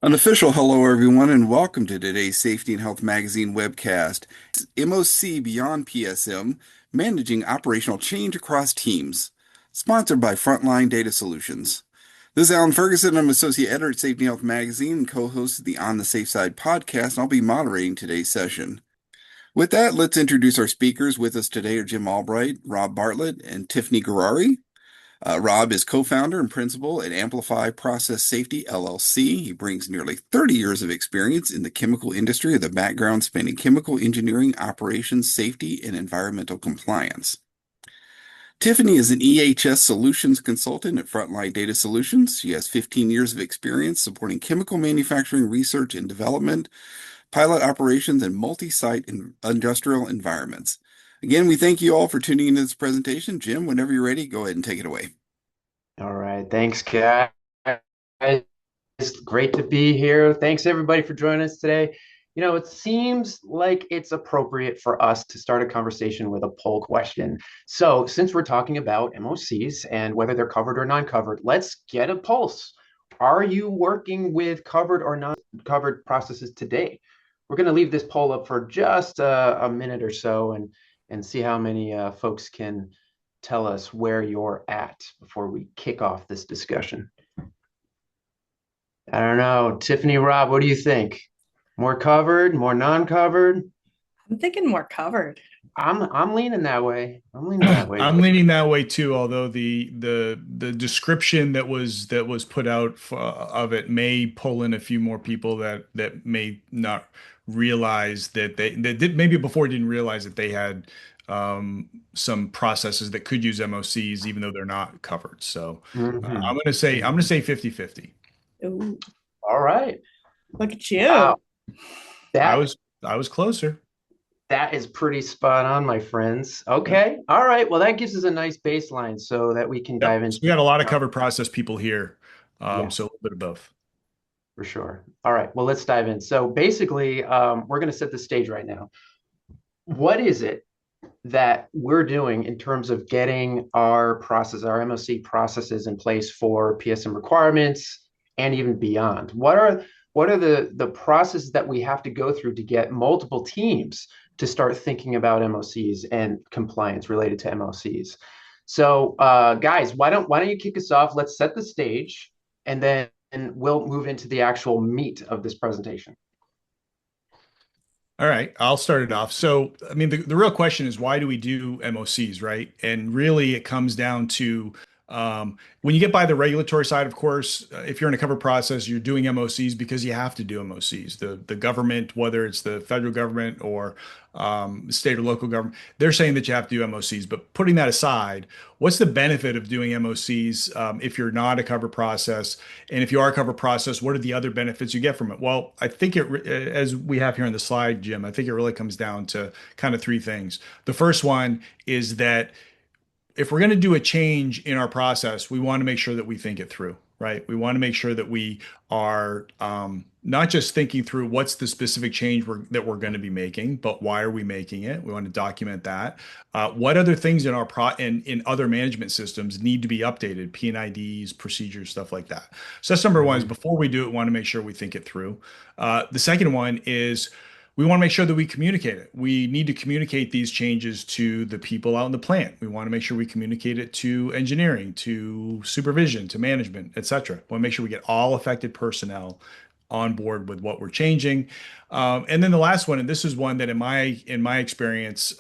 An official hello, everyone, and welcome to today's Safety and Health Magazine webcast. MOC Beyond PSM, Managing Operational Change Across Teams, sponsored by Frontline Data Solutions. This is Alan Ferguson. I'm Associate Editor at Safety and Health Magazine and co-host of the On the Safe Side podcast, and I'll be moderating today's session. With that, let's introduce our speakers. With us today are Jim Albright, Rob Bartlett, and Tiffany Garari. Rob is co-founder and principal at Amplify Process Safety, LLC. He brings nearly 30 years of experience in the chemical industry with a background spanning chemical engineering, operations, safety, and environmental compliance. Tiffany is an EHS solutions consultant at Frontline Data Solutions. She has 15 years of experience supporting chemical manufacturing research and development, pilot operations, and multi-site industrial environments. Again, we thank you all for tuning into this presentation. Jim, whenever you're ready, go ahead and take it away. All right. Thanks, guys. It's great to be here. Thanks, everybody, for joining us today. It seems like it's appropriate for us to start a conversation with a poll question. So, since we're talking about MOCs and whether they're covered or non-covered, let's get a pulse. Are you working with covered or non-covered processes today? We're going to leave this poll up for just a minute or so and see how many folks can tell us where you're at before we kick off this discussion. I don't know. Tiffany, Rob, what do you think? More covered, more non-covered? I'm thinking more covered. I'm leaning that way. I'm leaning that way. I'm leaning that way too, although the description that was put out of it may pull in a few more people that may not realize that that did maybe before didn't realize that they had some processes that could use MOCs even though they're not covered. So I'm gonna say 50-50. Ooh, All right. look at you. Wow. I That was I was closer. that is pretty spot on, my friends. Okay. All right. Well, that gives us a nice baseline so that we can dive Yep. So into. we got a lot of covered process people here. Yeah, So a little bit of both. for sure. All right. Well, let's dive in. So basically, we're going to set the stage right now. What is it that we're doing in terms of getting our MOC processes in place for PSM requirements and even beyond? What are the processes that we have to go through to get multiple teams to start thinking about MOCs and compliance related to MOCs? So, guys, why don't you kick us off? Let's set the stage, and then we'll move into the actual meat of this presentation. All right, I'll start it off. So, I mean, the real question is why do we do MOCs, right? And really, it comes down to when you get by the regulatory side, of course, if you're in a covered process, you're doing MOCs because you have to do MOCs. The government, whether it's the federal government or state or local government, they're saying that you have to do MOCs. But putting that aside, what's the benefit of doing MOCs if you're not a covered process? And if you are a covered process, what are the other benefits you get from it? Well, I think as we have here on the slide, Jim, I think it really comes down to kind of three things. The first one is that if we're going to do a change in our process, we want to make sure that we think it through, right? We want to make sure that we are not just thinking through what's the specific change that we're going to be making, but why are we making it? We want to document that. What other things in in other management systems need to be updated, P&IDs, procedures, stuff like that. So that's number one is before we do it, we want to make sure we think it through. The second one is we want to make sure that we communicate it. We need to communicate these changes to the people out in the plant. We want to make sure we communicate it to engineering, to supervision, to management, et cetera. We want to make sure we get all affected personnel on board with what we're changing. And then the last one, and this is one that in my experience,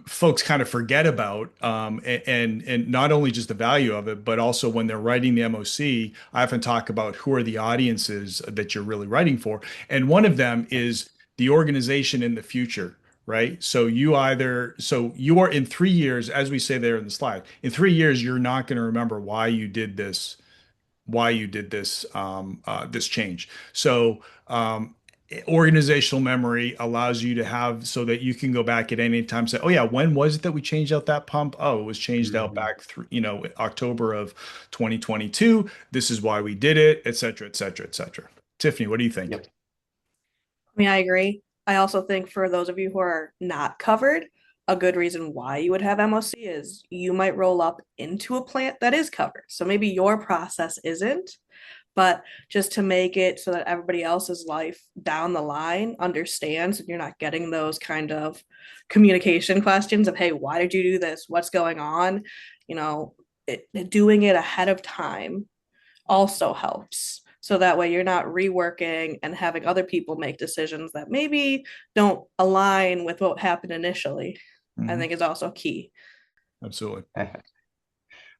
folks kind of forget about, and not only just the value of it, but also when they're writing the MOC, I often talk about who are the audiences that you're really writing for. And one of them is the organization in the future, right? So you are in 3 years, as we say there in the slide, in 3 years, you're not going to remember why you did this change. So organizational memory allows you to have so that you can go back at any time and say, oh yeah, when was it that we changed out that pump? Oh, it was changed out back through, October of 2022. This is why we did it, et cetera, et cetera, et cetera. Tiffany, what do you think? Yep. I mean, I agree. I also think for those of you who are not covered, a good reason why you would have MOC is you might roll up into a plant that is covered. So maybe your process isn't, But just to make it so that everybody else's life down the line understands and you're not getting those kind of communication questions of, hey, why did you do this? What's going on? You know, doing it ahead of time also helps. So that way you're not reworking and having other people make decisions that maybe don't align with what happened initially. I think is also key. Absolutely. All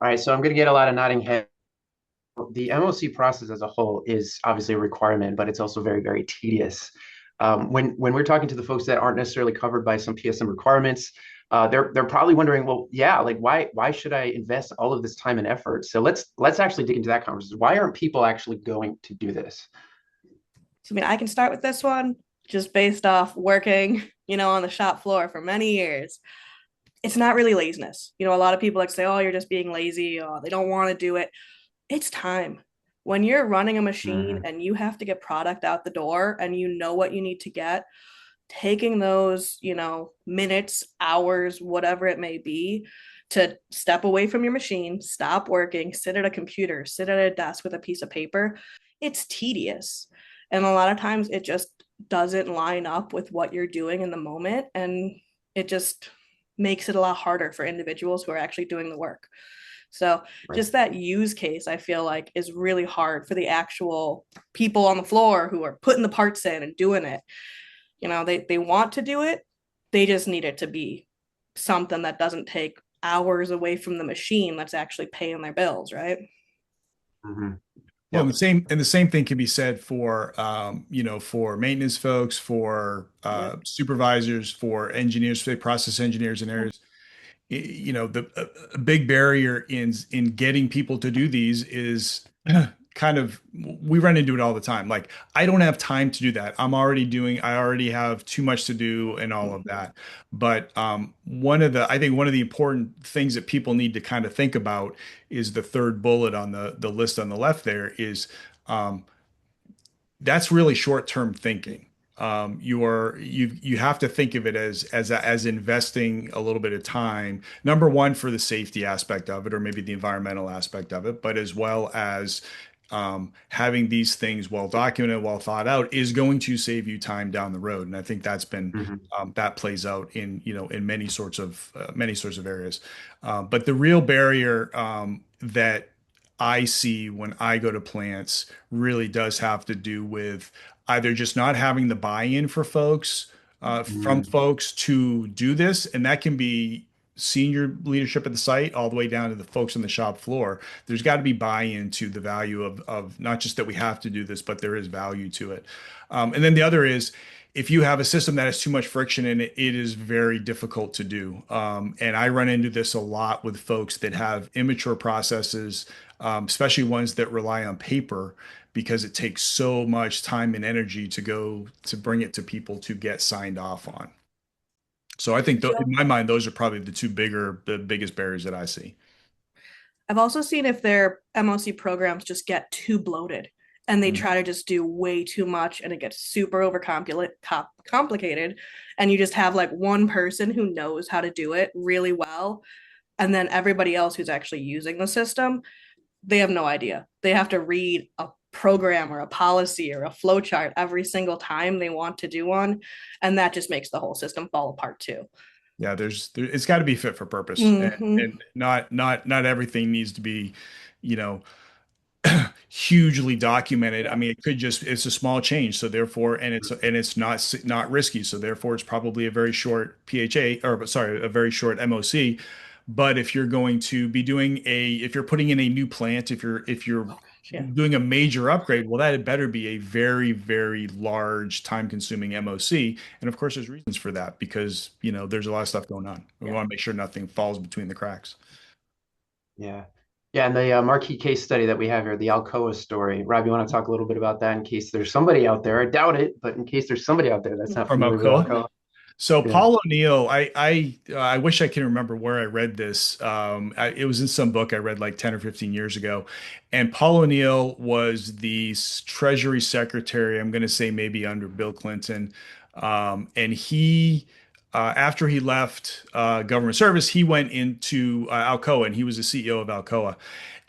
right, so I'm going to get a lot of nodding head. The MOC process as a whole is obviously a requirement, but it's also very, very tedious. When we're talking to the folks that aren't necessarily covered by some PSM requirements, they're probably wondering, well, yeah, like why should I invest all of this time and effort? So let's actually dig into that conversation. Why aren't people actually going to do this? So, I mean, I can start with this one just based off working, on the shop floor for many years. It's not really laziness. A lot of people like say, oh, you're just being lazy. Oh, they don't want to do it. It's time. When you're running a machine Mhm. and you have to get product out the door and you know what you need to get, taking those, minutes, hours, whatever it may be, to step away from your machine, stop working, sit at a computer, sit at a desk with a piece of paper, it's tedious. And a lot of times it just doesn't line up with what you're doing in the moment. And it just makes it a lot harder for individuals who are actually doing the work. So Right. just that use case, I feel like, is really hard for the actual people on the floor who are putting the parts in and doing it. They want to do it. They just need it to be something that doesn't take hours away from the machine that's actually paying their bills, right? Mhm. Well, Yep. the same thing can be said for for maintenance folks, for Yeah. supervisors, for engineers, say process engineers and areas. The a big barrier in getting people to do these is kind of we run into it all the time. Like, I don't have time to do that. I already have too much to do and all of that. But I think one of the important things that people need to kind of think about is the third bullet on the list on the left there is um, that's really short-term thinking. You have to think of it as investing a little bit of time. Number one, for the safety aspect of it, or maybe the environmental aspect of it, but as well as having these things well documented, well thought out, is going to save you time down the road. And I think Mhm. that plays out in in many sorts of areas. But the real barrier that I see when I go to plants really does have to do with either just not having the buy-in from Mhm. folks to do this, and that can be senior leadership at the site all the way down to the folks on the shop floor. There's got to be buy-in to the value of not just that we have to do this, but there is value to it. And then the other is, if you have a system that has too much friction in it, it is very difficult to do. And I run into this a lot with folks that have immature processes, especially ones that rely on paper, because it takes so much time and energy to bring it to people to get signed off on. So I think, in my mind, those are probably the biggest barriers that I see. I've also seen if their MOC programs just get too bloated and they Mhm. try to just do way too much and it gets super complicated and you just have like one person who knows how to do it really well and then everybody else who's actually using the system, they have no idea. They have to read a program or a policy or a flow chart every single time they want to do one, and that just makes the whole system fall apart too. Yeah, it's got to be fit for purpose, Mm-hmm. and not everything needs to be, you know, hugely documented. I Yeah. mean, it's a small change, so therefore, and it's not risky, so therefore, it's probably a very short PHA, or sorry, a very short MOC. But if you're going to be if you're putting in a new plant, if you're Oh, gosh, yeah. doing a major upgrade, well, that had better be a very, very large, time-consuming MOC. And of course, there's reasons for that, because there's a lot of stuff going on. We Yeah. want to make sure nothing falls between the cracks. Yeah. Yeah, and the marquee case study that we have here, the Alcoa story. Rob, you want to talk a little bit about that in case there's somebody out there? I doubt it, but in case there's somebody out there that's not From familiar with Alcoa. Alcoa. So Yeah. Paul O'Neill, I wish I can remember where I read this. It was in some book I read like 10 or 15 years ago, and Paul O'Neill was the Treasury Secretary. I'm going to say maybe under Bill Clinton, and he. After he left government service, he went into Alcoa, and he was the CEO of Alcoa.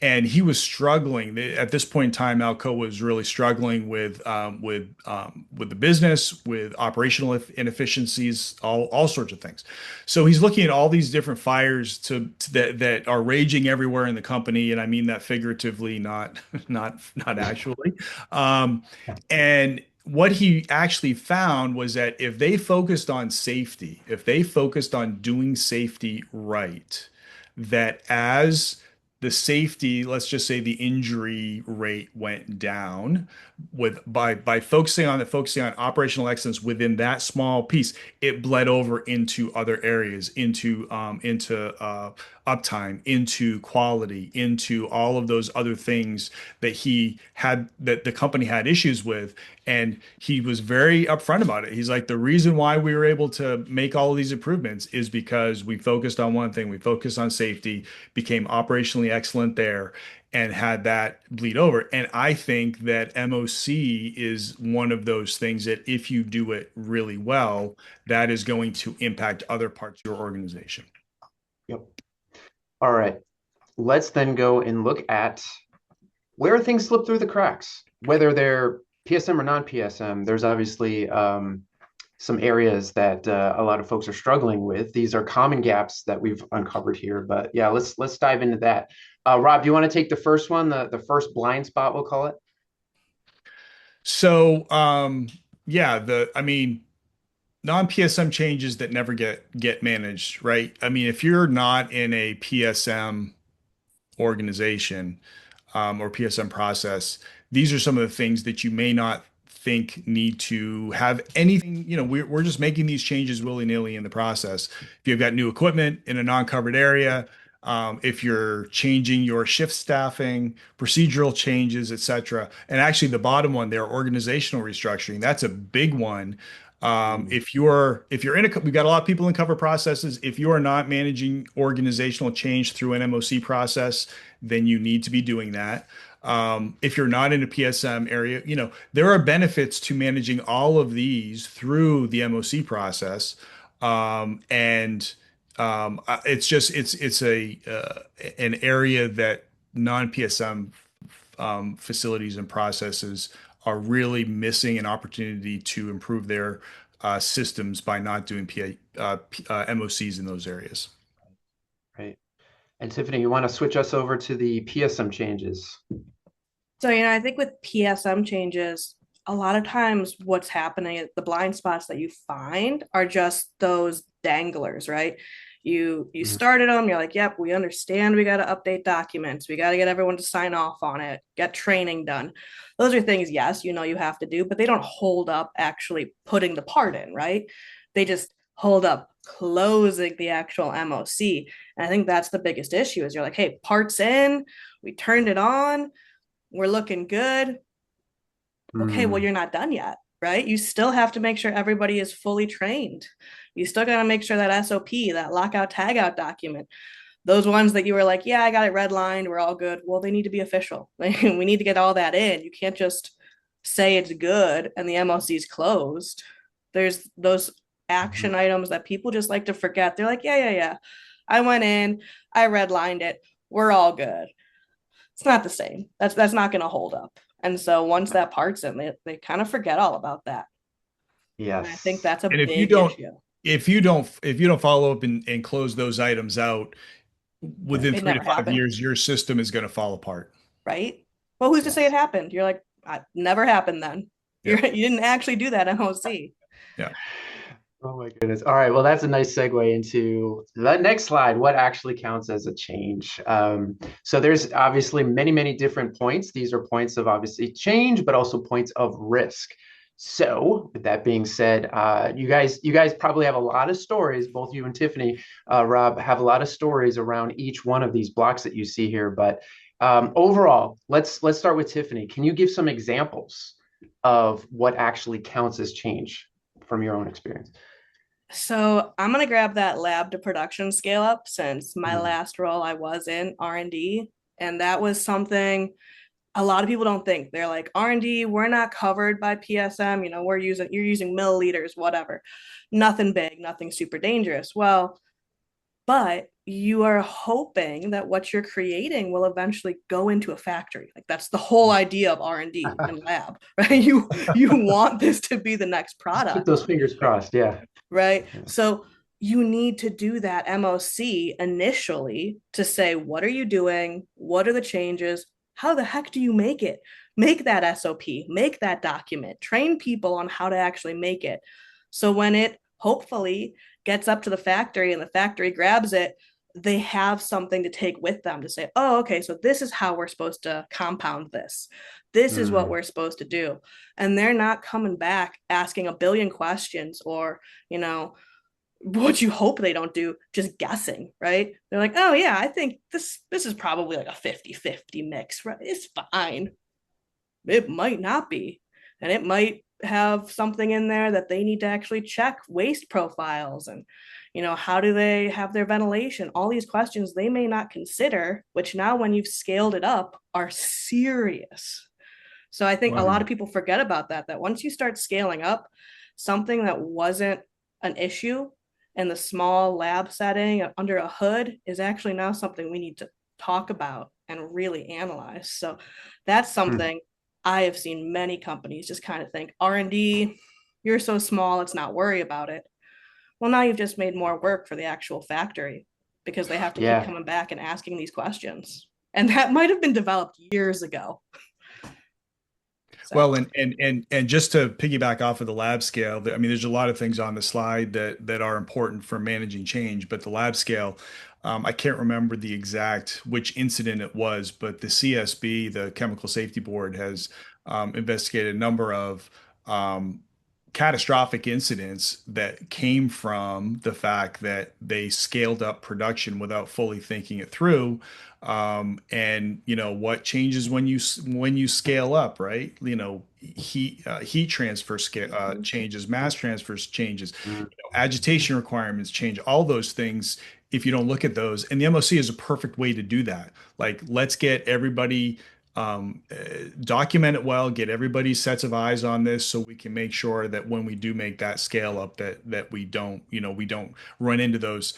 and he was struggling at this point in time. Alco was really struggling with the business, with operational inefficiencies, all sorts of things. So he's looking at all these different fires that are raging everywhere in the company, and I mean that figuratively, not actually. Um, and what he actually found was that if they focused on safety, if they focused on doing safety right, that as the safety, let's just say the injury rate went down by focusing on operational excellence within that small piece, it bled over into other areas, into uptime, into quality, into all of those other things that the company had issues with. And he was very upfront about it. He's like, the reason why we were able to make all of these improvements is because we focused on one thing. We focused on safety, became operationally excellent there, and had that bleed over. And I think that MOC is one of those things that if you do it really well, that is going to impact other parts of your organization. Yep. All right. Let's then go and look at where things slip through the cracks, whether they're PSM or non-PSM. There's obviously some areas that a lot of folks are struggling with. These are common gaps that we've uncovered here. But yeah, let's dive into that. Rob, do you want to take the first one, the first blind spot, we'll call it? So, yeah, I mean, non-PSM changes that never get managed, right? I mean, if you're not in a PSM organization, or PSM process, these are some of the things that you may not think need to have anything. We're just making these changes willy-nilly in the process. If you've got new equipment in a non-covered area, if you're changing your shift staffing, procedural changes, et cetera. And actually the bottom one there, organizational restructuring, that's a big one. If you're we've got a lot of people in cover processes. If you are not managing organizational change through an MOC process, then you need to be doing that. If you're not in a PSM area, there are benefits to managing all of these through the MOC process. And it's an area that non-PSM facilities and processes are really missing an opportunity to improve their systems by not doing MOCs in those areas. Right. And Tiffany, you want to switch us over to the PSM changes? So, I think with PSM changes, a lot of times what's happening, the blind spots that you find are just those danglers, right? You started them, you're like, yep, we understand we got to update documents. We got to get everyone to sign off on it, get training done. Those are things, yes, you have to do, but they don't hold up actually putting the part in, right? They just hold up closing the actual MOC. And I think that's the biggest issue is you're like, hey, parts in, we turned it on, we're looking good. Okay, well, you're not done yet, right? You still have to make sure everybody is fully trained. You still got to make sure that SOP, that lockout tagout document, those ones that you were like, yeah, I got it redlined, we're all good. Well, they need to be official. We need to get all that in. You can't just say it's good and the MOC is closed. There's those action items that people just like to forget. They're like, yeah. I went in, I redlined it, we're all good. It's not the same. That's not going to hold up. And so once that part's in, they kind of forget all about that. Yes. And I think that's a And big issue. If you don't follow up and close those items out within It 3 to never 5 happened. years, your system is going to fall apart. Right? Well, who's to say it happened? You're like, never happened then. Yeah. You didn't actually do that MOC. Yeah. Oh my goodness. All right. Well, that's a nice segue into the next slide. What actually counts as a change? So there's obviously many, many different points. These are points of obviously change, but also points of risk. So with that being said, you guys probably have a lot of stories, both you and Tiffany, Rob, have a lot of stories around each one of these blocks that you see here. But overall, let's start with Tiffany. Can you give some examples of what actually counts as change from your own experience? So I'm gonna grab that lab to production scale up since my last role I was in R&D, and that was something a lot of people don't think. They're like, R&D, we're not covered by PSM. You're using milliliters, whatever. Nothing big, nothing super dangerous. Well, but you are hoping that what you're creating will eventually go into a factory. Like that's the whole idea of R&D and lab, right? You want this to be the next Just keep product, those fingers crossed. Yeah. right? Yeah. So you need to do that MOC initially to say, what are you doing? What are the changes? How the heck do you make it? Make that SOP, make that document, train people on how to actually make it. So when it hopefully gets up to the factory and the factory grabs it, they have something to take with them to say, oh, okay, so this is how we're supposed to compound this. This is what we're supposed to do. And they're not coming back asking a billion questions or, you know, what you hope they don't do, just guessing, right? They're like, oh yeah, I think this is probably like a 50-50 mix, right? It's fine. It might not be. And it might have something in there that they need to actually check waste profiles and how do they have their ventilation, all these questions they may not consider, which now when you've scaled it up are serious. So I think a lot of people forget about that once you start scaling up, something that wasn't an issue in the small lab setting under a hood is actually now something we need to talk about and really analyze. So that's something I have seen many companies just kind of think, R&D, you're so small, let's not worry about it. Well, now you've just made more work for the actual factory because they have to keep coming back and asking these questions. And that might have been developed years ago. So. Well, and just to piggyback off of the lab scale, I mean, there's a lot of things on the slide that are important for managing change, but the lab scale, I can't remember the exact which incident it was, but the CSB, the Chemical Safety Board, has investigated a number of catastrophic incidents that came from the fact that they scaled up production without fully thinking it through. And what changes when you scale up, right? Heat transfer changes, mass transfers changes, agitation requirements change, all those things. If you don't look at those, and the MOC is a perfect way to do that. Like, let's get everybody document it well, get everybody's sets of eyes on this so we can make sure that when we do make that scale up that we don't run into those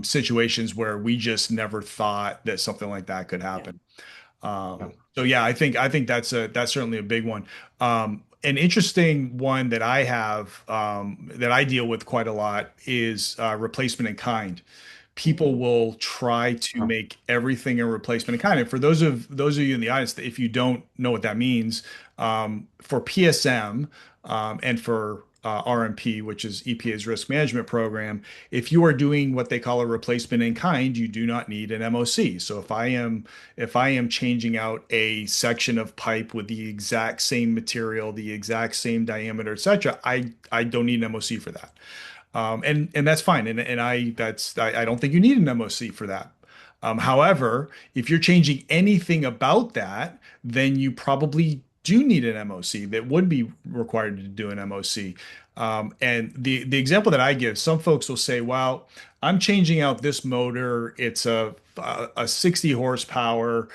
situations where we just never thought that something like that could happen. So yeah, I think that's certainly a big one. An interesting one that I have that I deal with quite a lot is replacement in kind. People will try to make everything a replacement in kind. And for those of you in the audience, if you don't know what that means, for PSM and for RMP, which is EPA's risk management program, if you are doing what they call a replacement in kind, you do not need an MOC. So if I am changing out a section of pipe with the exact same material, the exact same diameter, etc., I don't need an MOC for that. And that's fine. And I don't think you need an MOC for that. However, if you're changing anything about that, then you probably do need an MOC that would be required to do an MOC. And the example that I give, some folks will say, well, I'm changing out this motor. It's a 60 horsepower,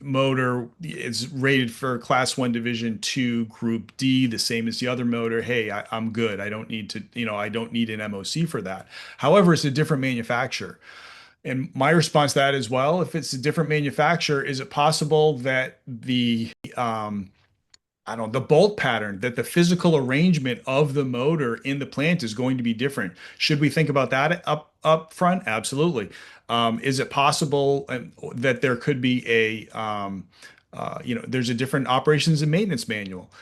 motor. It's rated for class 1 division 2 group D, the same as the other motor. Hey, I'm good. I don't need to, I don't need an MOC for that. However, it's a different manufacturer. And my response to that is, well, if it's a different manufacturer, is it possible that the bolt pattern, that the physical arrangement of the motor in the plant is going to be different? Should we think about that up front? Absolutely. Is it possible that there could be there's a different operations and maintenance manual?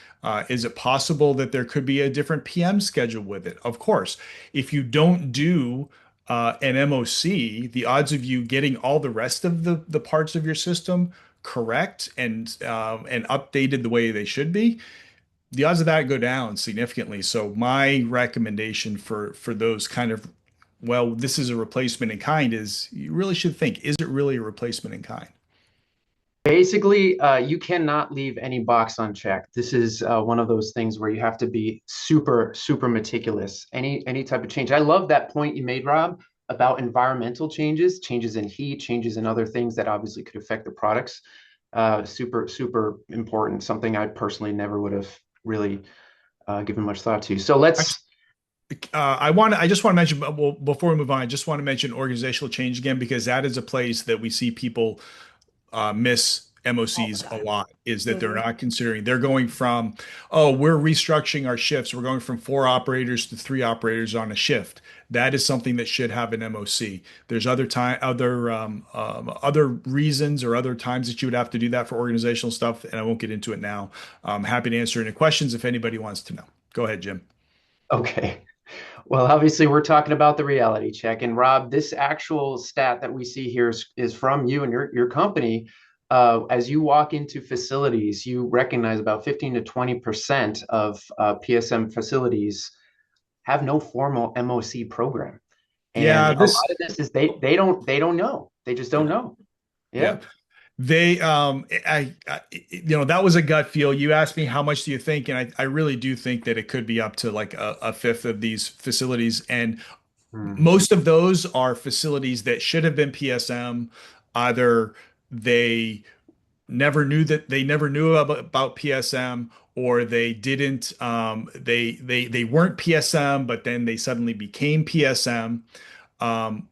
Is it possible that there could be a different PM schedule with it? Of course. If you don't do an MOC, the odds of you getting all the rest of the parts of your system correct and updated the way they should be, the odds of that go down significantly. So my recommendation for those kind of, well, this is a replacement in kind, is you really should think, is it really a replacement in kind? Basically, you cannot leave any box unchecked. This is one of those things where you have to be super, super meticulous. Any type of change. I love that point you made, Rob, about environmental changes in heat, changes in other things that obviously could affect the products. Super, super important. Something I personally never would have really given much thought to. So let's I just want to mention, well, before we move on, I just want to mention organizational change again, because that is a place that we see people miss all the MOCs a time. lot, is that they're Hmm. not considering, they're going from, oh, we're restructuring our shifts. We're going from 4 operators to 3 operators on a shift. That is something that should have an MOC. There's other reasons or other times that you would have to do that for organizational stuff, and I won't get into it now. I'm happy to answer any questions if anybody wants to know. Go ahead, Jim. Okay. Well, obviously, we're talking about the reality check. And Rob, this actual stat that we see here is from you and your company. As you walk into facilities, you recognize about 15 to 20% of PSM facilities have no formal MOC program. And Yeah, a lot of this is they don't know. They just don't Yeah. know. yeah. Yeah. They, that was a gut feel. You asked me how much do you think, and I really do think that it could be up to like a fifth of these facilities, and Hmm. most of those are facilities that should have been PSM. Either they never knew about PSM, or they didn't, they weren't PSM, but then they suddenly became PSM. Um,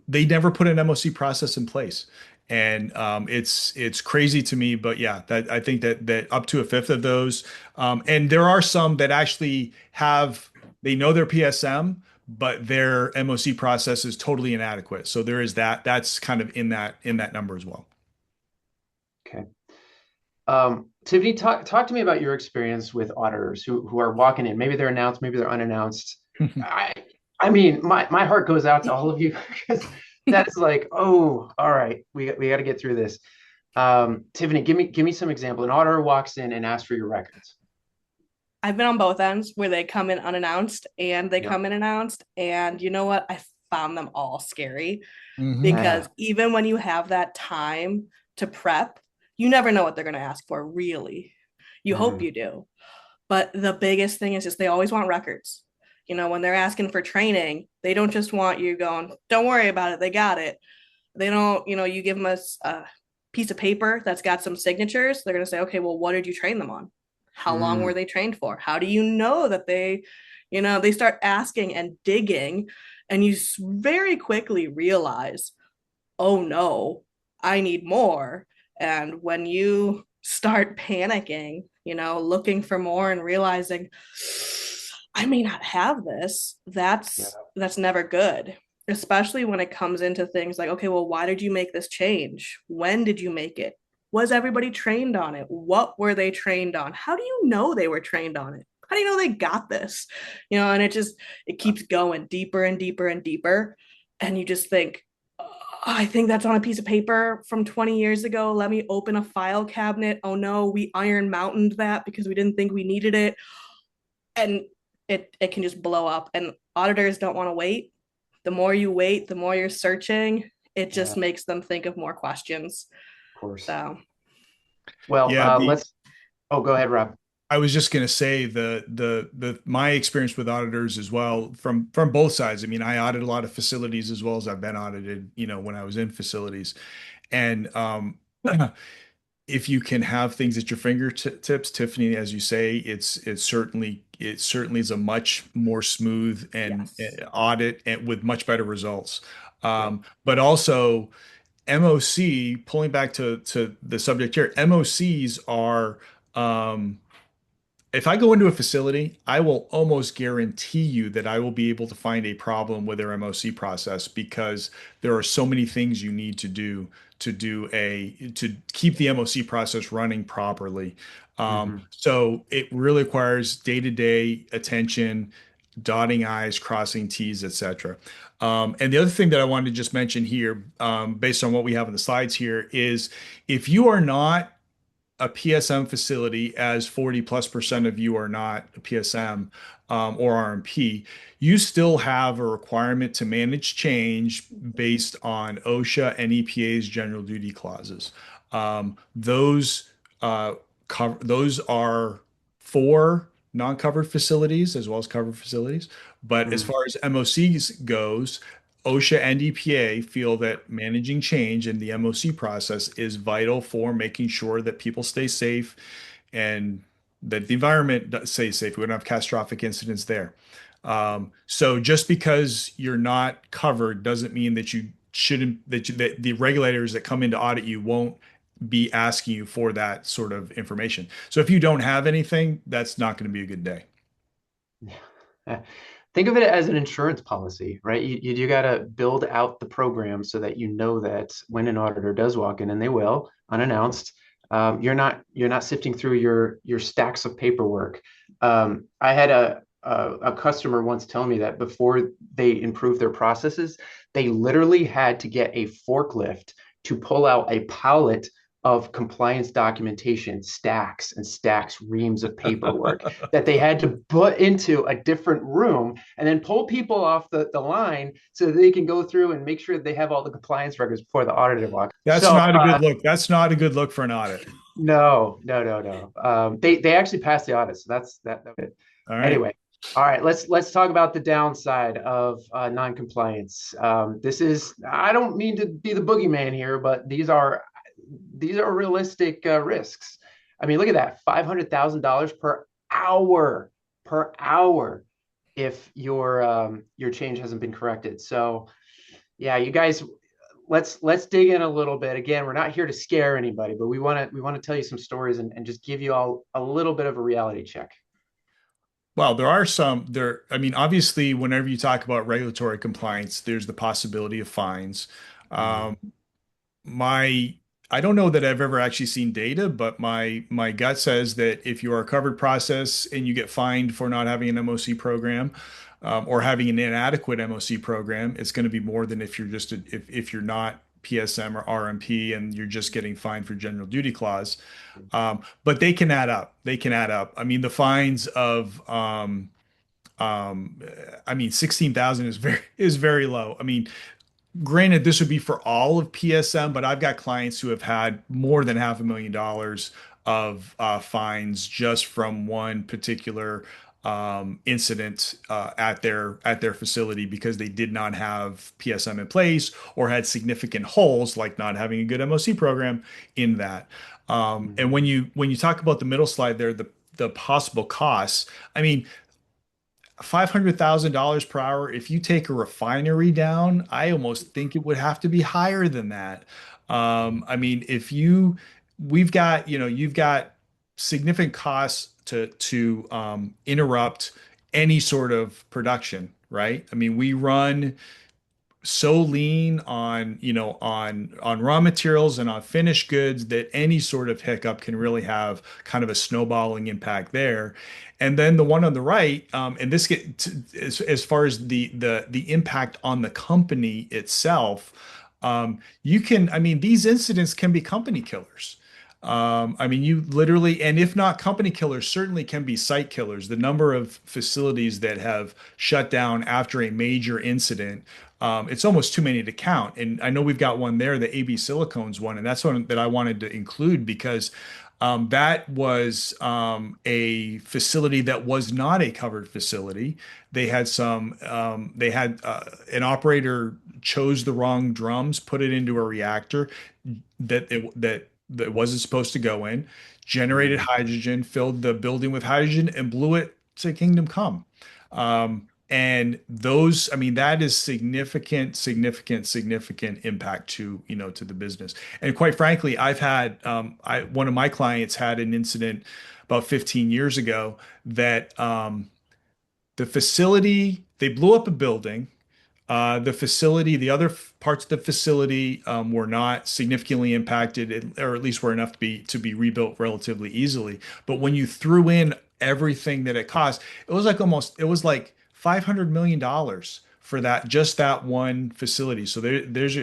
they never put an MOC process in place. And it's crazy to me, but yeah, that I think that up to a fifth of those, and there are some that actually have, they know their PSM, but their MOC process is totally inadequate. So there is that. That's kind of in that number as well. Okay. Tiffany, talk to me about your experience with auditors who are walking in. Maybe they're announced, maybe they're unannounced. I I mean, my heart goes out to all of you because that's like, oh, all right, we got to get through this. Tiffany, give me some example. An auditor walks in and asks for your records. I've been on both ends where they come in unannounced and they Yep. come in announced. And you know what? I found them all scary Hmm. because Ah, even when you have that time to prep, you never know what they're going to ask for, really. You hope mhm, you do. But the biggest thing is just they always want records. When they're asking for training, they don't just want you going, don't worry about it, they got it. They don't, you give them a piece of paper that's got some signatures. They're going to say, okay, well, what did you train them on? How long were mm, they trained for? How do you know that they start asking and digging, and you very quickly realize, oh no, I need more. And when you start panicking, looking for more and realizing I may not have this, yeah, that's never good. Especially when it comes into things like, okay, well, why did you make this change? When did you make it? Was everybody trained on it? What were they trained on? How do you know they were trained on it? How do you know they got this? And it keeps going deeper and deeper and deeper. And you just think, "Oh, I think that's on a piece of paper from 20 years ago. Let me open a file cabinet. Oh no, we Iron Mountained that because we didn't think we needed it." And it can just blow up. And auditors don't want to wait. The more you wait, the more you're searching. It yeah, just of makes them think of more questions. course. So Well, Yeah, let's. Oh, go ahead, Rob. I was just going to say the my experience with auditors as well, from both sides. I mean, I audit a lot of facilities as well as I've been audited, when I was in facilities. And if you can have things at your fingertips, Tiffany, as you say, it certainly is a much more smooth and yes. audit, and with much better results. Yep. But also MOC, pulling back to the subject here, MOCs are, if I go into a facility, I will almost guarantee you that I will be able to find a problem with their MOC process, because there are so many things you need to do to keep the MOC process running properly. Hmm. So it really requires day-to-day attention, dotting I's, crossing T's, etc. And the other thing that I wanted to just mention here, based on what we have in the slides here, is if you are not a PSM facility, as 40+% of you are not a PSM, or RMP, you still have a requirement to manage change based on OSHA and EPA's general duty clauses. Those are for non-covered facilities as well as covered facilities. But as Hmm. far as MOCs goes, OSHA and EPA feel that managing change in the MOC process is vital for making sure that people stay safe, and that the environment stays safe. We don't have catastrophic incidents there. So just because you're not covered doesn't mean that you shouldn't, that the regulators that come in to audit you won't be asking you for that sort of information. So if you don't have anything, that's not going to be a good day. Think of it as an insurance policy, right? You got to build out the program so that you know that when an auditor does walk in, and they will, unannounced, you're not sifting through your stacks of paperwork. I had a customer once tell me that before they improved their processes, they literally had to get a forklift to pull out a pallet of compliance documentation, stacks and stacks, reams of paperwork that they had to put into a different room and then pull people off the line so that they can go through and make sure they have all the compliance records before the auditor walks. That's So not a good look. That's not a good look for an audit. no. They actually passed the audit, so that's that. All right. Anyway, all right. Let's talk about the downside of non-compliance. This is, I don't mean to be the boogeyman here, but these are realistic risks. I mean, look at that, $500,000 per hour if your change hasn't been corrected. So yeah, you guys, let's dig in a little bit. Again, we're not here to scare anybody, but we want to tell you some stories and just give you all a little bit of a reality check. Well, there are some there. I mean, obviously, whenever you talk about regulatory compliance, there's the possibility of fines. Mhm. Um, my I don't know that I've ever actually seen data, but my gut says that if you are a covered process and you get fined for not having an MOC program, or having an inadequate MOC program, it's going to be more than if you're just if you're not PSM or RMP and you're just getting fined for general duty clause. But they can add up. They can add up. I mean, the fines of um, I mean, 16,000 is very low. I mean, granted, this would be for all of PSM, but I've got clients who have had more than $500,000 of fines just from one particular incident at their facility because they did not have PSM in place or had significant holes, like not having a good MOC program in that. And Mhm. when you talk about the middle slide there, the possible costs, I mean, $500,000 per hour. If you take a refinery down, I almost think it would have to be higher than that. I mean, we've got, you've got significant costs to interrupt any sort of production, right? I mean, we run so lean on on raw materials and on finished goods that any sort of hiccup can really have kind of a snowballing impact there. And then the one on the right, and this as far as the impact on the company itself, I mean, these incidents can be company killers. I mean, you literally, and if not company killers, certainly can be site killers. The number of facilities that have shut down after a major incident, it's almost too many to count. And I know we've got one there, the AB Silicones one, and that's one that I wanted to include because that was a facility that was not a covered facility. They had an operator chose the wrong drums, put it into a reactor that wasn't supposed to go in, generated Mhm. hydrogen, filled the building with hydrogen, and blew it to kingdom come. And those, I mean, that is significant impact to, to the business. And quite frankly, I've had, one of my clients had an incident about 15 years ago that, the facility, they blew up a building. The facility, the other parts of the facility were not significantly impacted, or at least were enough to be rebuilt relatively easily. But when you threw in everything that it cost, it was like $500 million for that one facility. So this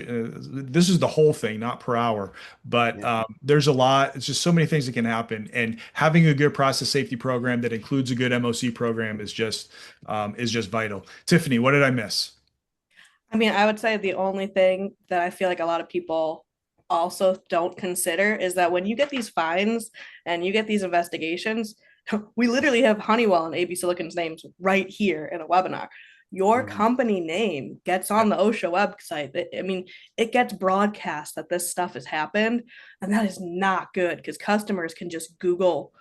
is the whole thing, not per hour, but Yeah. there's a lot. It's just so many things that can happen, and having a good process safety program that includes a good MOC program is just vital. Tiffany, what did I miss? I mean, I would say the only thing that I feel like a lot of people also don't consider is that when you get these fines and you get these investigations, we literally have Honeywell and AB Silicon's names right here in a webinar. Your Mhm. company name gets on the OSHA website. I mean, it gets broadcast that this stuff has happened, and that is not good because customers can just Google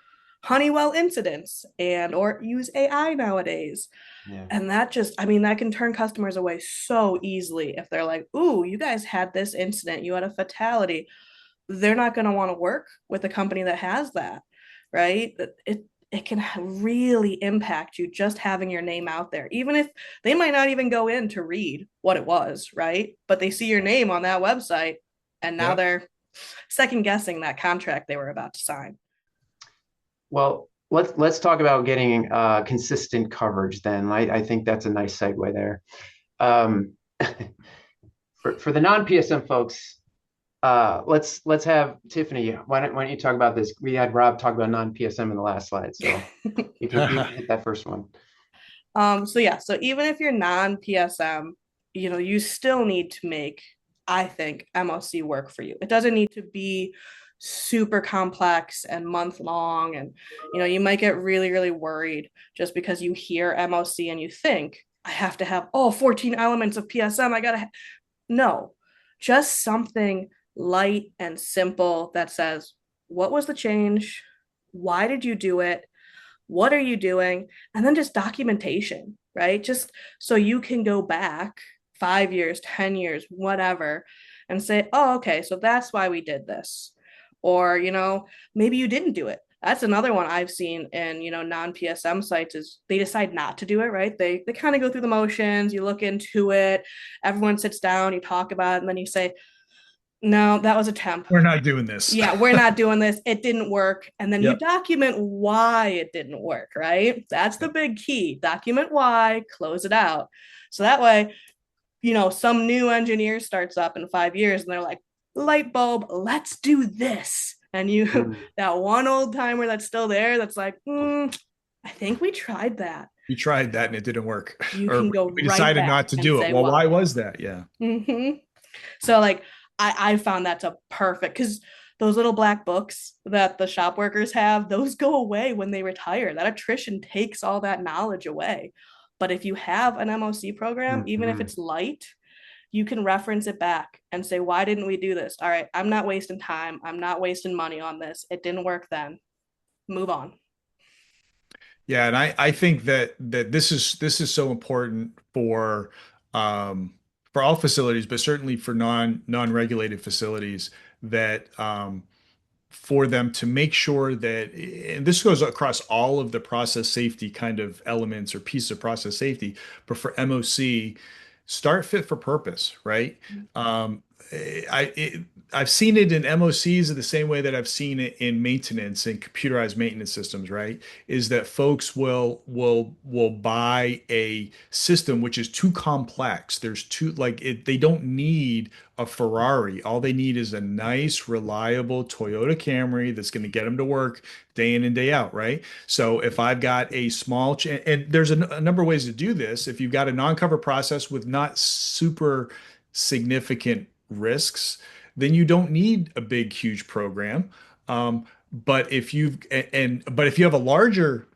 Honeywell incidents and or use AI nowadays. Yeah. And that just, I mean, that can turn customers away so easily if they're like, ooh, you guys had this incident, you had a fatality. They're not going to want to work with a company that has that, right? It can really impact you just having your name out there, even if they might not even go in to read what it was, right? But they see your name on that website and now Yep. they're second guessing that contract they were about to sign. Well, let's talk about getting consistent coverage then. I think that's a nice segue there. Um, for the non-PSM folks, let's have Tiffany. Why don't you talk about this? We had Rob talk about non-PSM in the last slide, so you can hit that first one. So yeah, so even if you're non-PSM, you still need to make, I think, MOC work for you. It doesn't need to be super complex and month long. And you might get really, really worried just because you hear MOC and you think, I have to have all 14 elements of PSM. No, just something light and simple that says, what was the change? Why did you do it? What are you doing? And then just documentation, right? Just so you can go back 5 years, 10 years, whatever, and say, oh, okay, so that's why we did this. Or, maybe you didn't do it. That's another one I've seen in, non-PSM sites is they decide not to do it, right? They kind of go through the motions, you look into it, everyone sits down, you talk about it, and then you say, no, that was a temp. We're not doing this. Yeah, we're not doing this. It didn't work. And then you Yep. document why it didn't work, right? That's the big key. Document why, close it out. So that way, some new engineer starts up in 5 years and they're like, light bulb, let's do this. And that one old timer that's still there that's like, I think we tried that. We tried that and it didn't work. You Or can go we right decided back not to and do it. say Well, why. why was that? Yeah. Mm-hmm. So like I found that's a perfect because those little black books that the shop workers have, those go away when they retire. That attrition takes all that knowledge away. But if you have an MOC program, even if Mhm. it's light, you can reference it back and say, why didn't we do this? All right, I'm not wasting time. I'm not wasting money on this. It didn't work then. Move on. Yeah, and I think that this is so important for all facilities, but certainly for non-regulated facilities that for them to make sure that, and this goes across all of the process safety kind of elements or pieces of process safety, but for MOC, start fit for purpose, right? Um, I've seen it in MOCs the same way that I've seen it in maintenance and computerized maintenance systems, right? Is that folks will buy a system which is too complex. There's too like it, they don't need a Ferrari. All they need is a nice, reliable Toyota Camry that's going to get them to work day in and day out, right? So if I've got a small, and there's a number of ways to do this. If you've got a non-cover process with not super significant risks, then you don't need a big, huge program. But if if you have a larger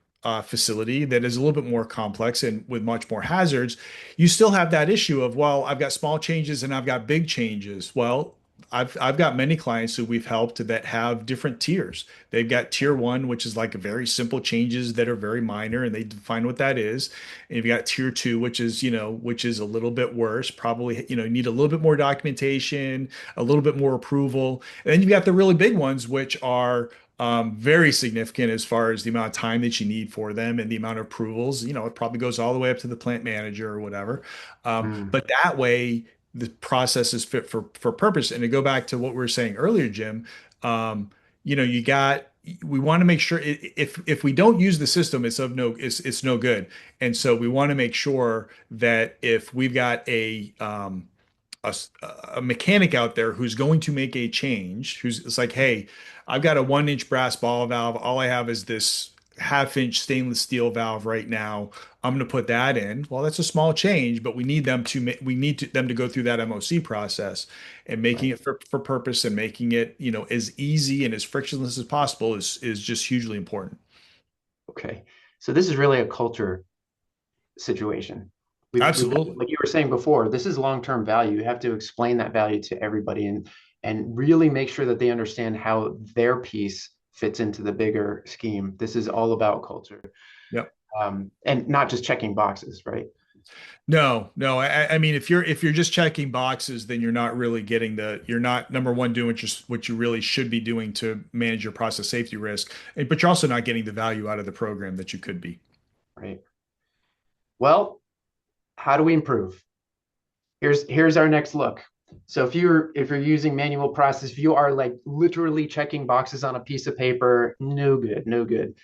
facility that is a little bit more complex and with much more hazards, you still have that issue of, well, I've got small changes and I've got big changes. Well, I've got many clients who we've helped that have different tiers. They've got tier one, which is like very simple changes that are very minor, and they define what that is. And you've got tier two, which is a little bit worse. Probably, need a little bit more documentation, a little bit more approval. And then you've got the really big ones, which are very significant as far as the amount of time that you need for them and the amount of approvals. It probably goes all the way up to the plant manager or whatever. Mm. But that way, the process is fit for purpose. And to go back to what we were saying earlier, Jim, um, we want to make sure if we don't use the system, it's no good. And so we want to make sure that if we've got a, a mechanic out there who's going to make a change, who's it's like, hey, I've got a 1 inch brass ball valve. All I have is this 1/2 inch stainless steel valve right now. I'm going to put that in. Well, that's a small change, but we need them to go through that MOC process and making Right. it for purpose and making it, as easy and as frictionless as possible is just hugely important. Okay. So this is really a culture situation. Absolutely. Like you were saying before, this is long-term value. You have to explain that value to everybody and really make sure that they understand how their piece fits into the bigger scheme. This is all about culture. Yep. And not just checking boxes, right? No, no. I mean, if you're just checking boxes, then you're not really getting you're not number one doing what you really should be doing to manage your process safety risk, but you're also not getting the value out of the program that you could be. Right. Well, how do we improve? Here's our next look. So if you're using manual process, if you are like literally checking boxes on a piece of paper, no good, no good.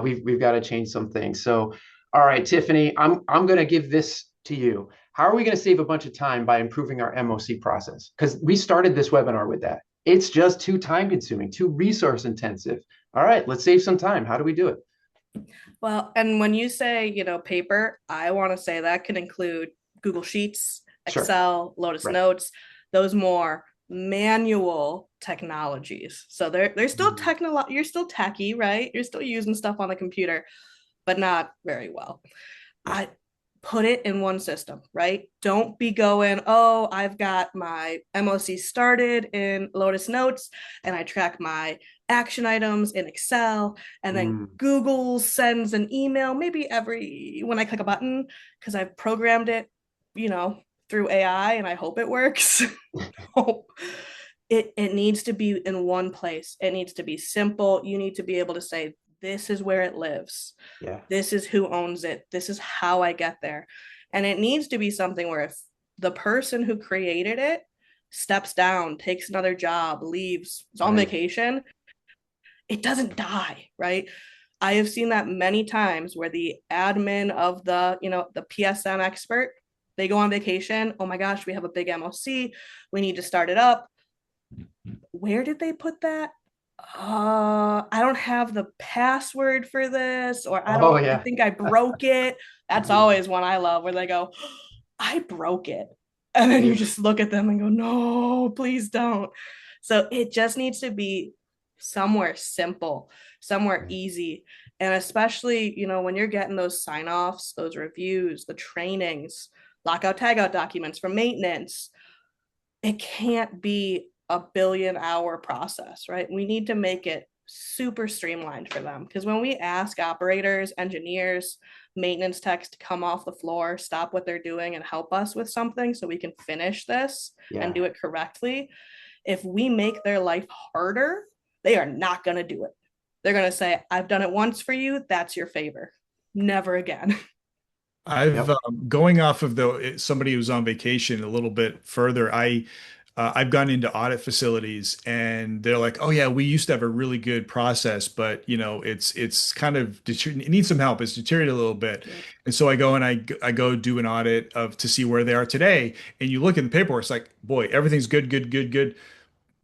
We've got to change some things. So, all right, Tiffany, I'm going to give this to you. How are we going to save a bunch of time by improving our MOC process? Because we started this webinar with that. It's just too time consuming, too resource intensive. All right, let's save some time. How do we do it? Well, and when you say, paper, I want to say that can include Google Sheets, Sure. Excel, Lotus Right. Notes, those more manual technologies. So they're still you're still techy, right? You're still using stuff on the computer, but not very well. I put it in one system, right? Don't be going, oh, I've got my MOC started in Lotus Notes and I track my action items in Excel, and then Google sends an email maybe every when I click a button because I've programmed it, through AI, and I hope it works. It needs to be in one place. It needs to be simple. You need to be able to say, this is where it lives. Yeah. This is who owns it. This is how I get there. And it needs to be something where if the person who created it steps down, takes another job, leaves, is on vacation, it doesn't die, right? I have seen that many times where the admin of the PSM expert, they go on vacation. Oh my gosh, we have a big MOC. We need to start it up. Where did they put that? I don't have the password for this, or I think I broke it. That's always one I love, where they go, I broke it. And then you just look at them and go, no, please don't. So it just needs to be somewhere simple, somewhere easy. And especially, when you're getting those sign-offs, those reviews, the trainings, lockout tagout documents from maintenance, it can't be a billion-hour process, right? We need to make it super streamlined for them, because when we ask operators, engineers, maintenance techs to come off the floor, stop what they're doing and help us with something so we can finish this and do it correctly, if we make their life harder, they are not going to do it. They're going to say, I've done it once for you, that's your favor, never again. I've going off of somebody who's on vacation a little bit further. I've gone into audit facilities and they're like, oh yeah, we used to have a really good process, but it's kind of it needs some help. It's deteriorated a little bit. Yeah. And so I go and I go do an audit to see where they are today. And you look at the paperwork, it's like, boy, everything's good, good, good, good.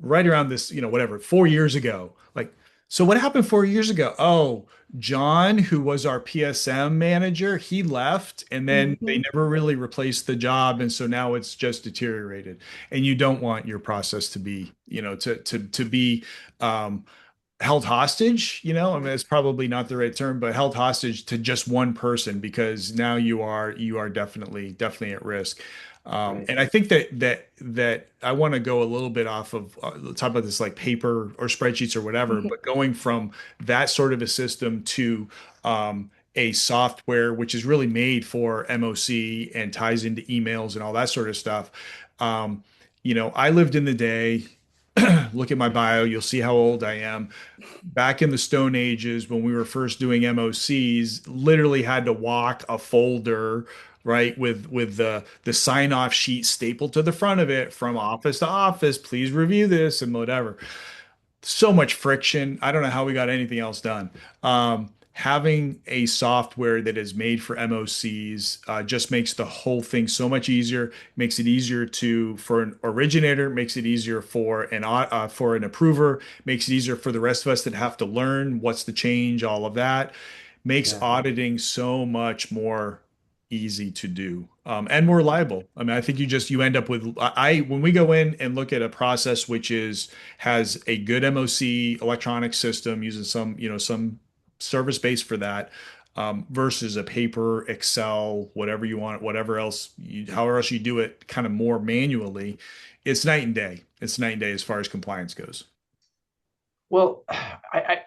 Right around this, whatever, 4 years ago. Like, so what happened 4 years ago? Oh, John, who was our PSM manager, he left and then they never really replaced the job. And so now it's just deteriorated. And you don't want your process to be, to be held hostage, I mean, it's probably not the right term, but held hostage to just one person, because now you are definitely at risk. And I think that I want to go a little bit off of talk about this like paper or spreadsheets or whatever, but going from that sort of a system to a software which is really made for MOC and ties into emails and all that sort of stuff. I lived in the day. Look at my bio, you'll see how old I am. Back in the Stone Ages, when we were first doing MOCs, literally had to walk a folder, right, with the sign-off sheet stapled to the front of it from office to office. Please review this and whatever. So much friction. I don't know how we got anything else done. Having a software that is made for MOCs just makes the whole thing so much easier. Makes it easier for an originator. Makes it easier for an approver. Makes it easier for the rest of us that have to learn what's the change. All of that makes auditing so much more easy to do and more reliable. I mean, I think you end up with when we go in and look at a process which has a good MOC electronic system using some service base for that versus a paper, Excel, whatever you want, however else you do it kind of more manually, it's night and day. It's night and day as far as compliance goes. Well,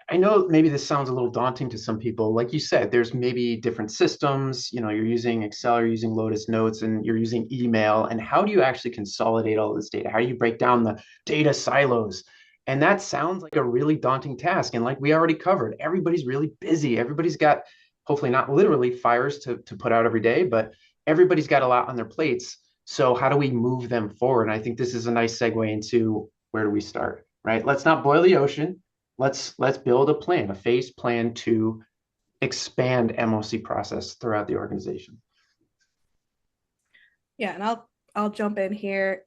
I know maybe this sounds a little daunting to some people. Like you said, there's maybe different systems. You're using Excel, you're using Lotus Notes, and you're using email. And how do you actually consolidate all this data? How do you break down the data silos? And that sounds like a really daunting task. And like we already covered, everybody's really busy. Everybody's got, hopefully not literally fires to put out every day, but everybody's got a lot on their plates. So how do we move them forward? And I think this is a nice segue into where do we start, right? Let's not boil the ocean. Let's build a plan, a phased plan to expand MOC process throughout the organization. Yeah, and I'll jump in here.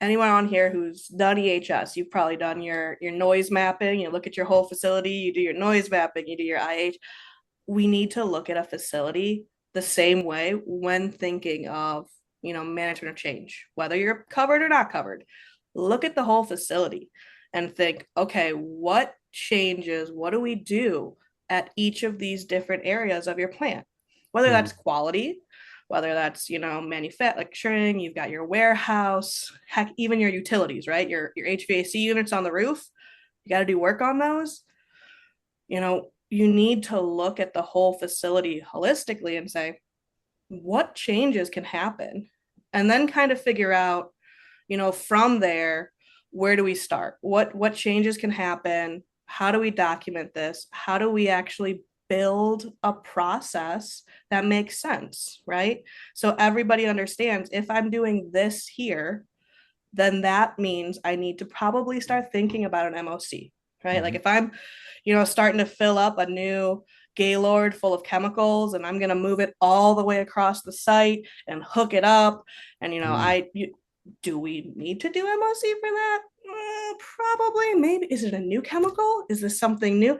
Anyone on here who's done EHS, you've probably done your noise mapping. You look at your whole facility, you do your noise mapping, you do your IH. We need to look at a facility the same way when thinking of, management of change, whether you're covered or not covered. Look at the whole facility and think, okay, what changes, what do we do at each of these different areas of your plant? Whether that's quality, whether that's, manufacturing, you've got your warehouse, heck, even your utilities, right? Your HVAC units on the roof, you got to do work on those. You need to look at the whole facility holistically and say, what changes can happen? And then kind of figure out, from there, where do we start? What changes can happen? How do we document this? How do we actually build a process that makes sense, right? So everybody understands if I'm doing this here, then that means I need to probably start thinking about an MOC, right? Mm-hmm. Like if I'm, starting to fill up a new Gaylord full of chemicals and I'm going to move it all the way across the site and hook it up. And, do we need to do MOC for that? Probably, maybe. Is it a new chemical? Is this something new?